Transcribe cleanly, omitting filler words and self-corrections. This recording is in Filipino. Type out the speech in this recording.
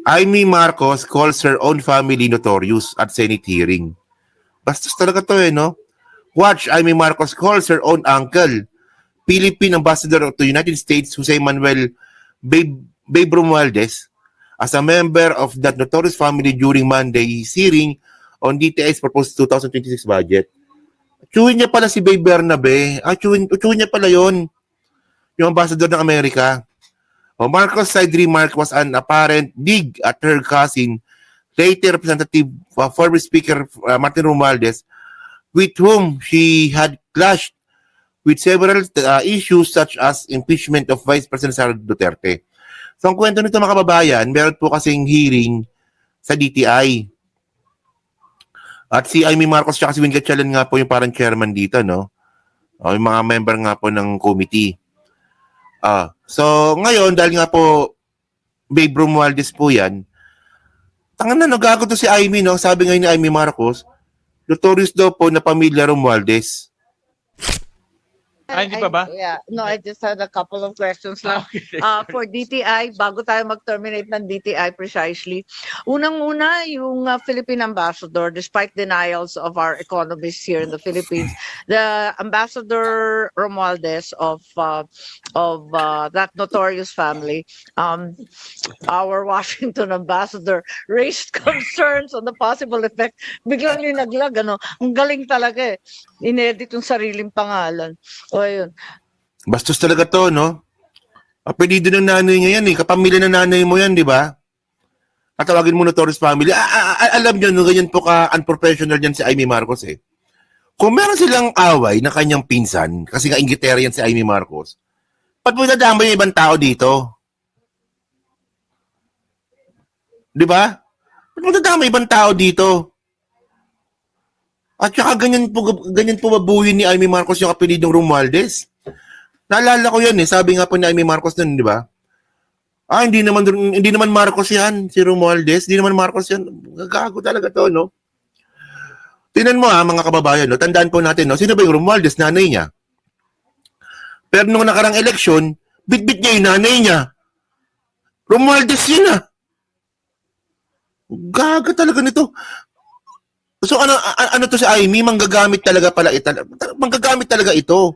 Amy Marcos calls her own family notorious at Senate hearing. Bastos talaga to no? Watch, Amy Marcos calls her own uncle, Philippine Ambassador to the United States, Jose Manuel Babe Romualdez, as a member of that notorious family during Monday's hearing on DTI's proposed 2026 budget. Chewin niya pala si Babe Bernabe. Chewin niya pala yon, yung ambassador ng Amerika. Marcos' side remark was an apparent dig at her cousin, later Representative former Speaker Martin Romualdez, with whom she had clashed with several issues such as impeachment of Vice President Sara Duterte. So ang kwento nito mga kababayan, meron po kasing hearing sa DTI. At si Amy Marcos at si Win Gatchalian nga po yung parang chairman dito, no? Yung mga member nga po ng committee. So ngayon, dahil nga po Babe Romualdez po yan, tangan na, nagago to si Amy, no? Sabi ngayon ni Amy Marcos, notorious daw po na pamilya Romualdez. Hindi pa ba? Yeah, no, I just had a couple of questions lang. Okay. For DTI, bago tayo mag-terminate ng DTI precisely, unang-una yung Philippine ambassador, despite denials of our economists here in the Philippines, the Ambassador Romualdez of that notorious family, our Washington ambassador raised concerns on the possible effect. Biglang linaglag, ang galing talaga inedit yung sariling pangalan. O yun. Bastos talaga to, no? Apelido ng nanay niya yan kapamilya ng nanay mo yan, di ba? At tawagin mo notorious family. Alam niyo, no, ganyan po ka-unprofessional yan si Amy Marcos Kung meron silang away na kanyang pinsan, kasi nga Inglaterran si Amy Marcos, ba't mo nadamay yung ibang tao dito? Di ba? Ba't mo nadamay ibang tao dito? At saka ganyan po babuhin ni Amy Marcos yung apelidong Romualdez. Naalala ko yan sabi nga po ni Amy Marcos nun, di ba? Hindi naman Marcos yan, si Romualdez. Hindi naman Marcos yan. Gagago talaga to, no? Tingnan mo mga kababayan, no? Tandaan po natin, no? Sino ba yung Romualdez? Nanay niya. Pero nung nakarang eleksyon, bit-bit niya yung nanay niya. Romualdez yun Gaga talaga nito. So ano to si Amy, manggagamit talaga ito.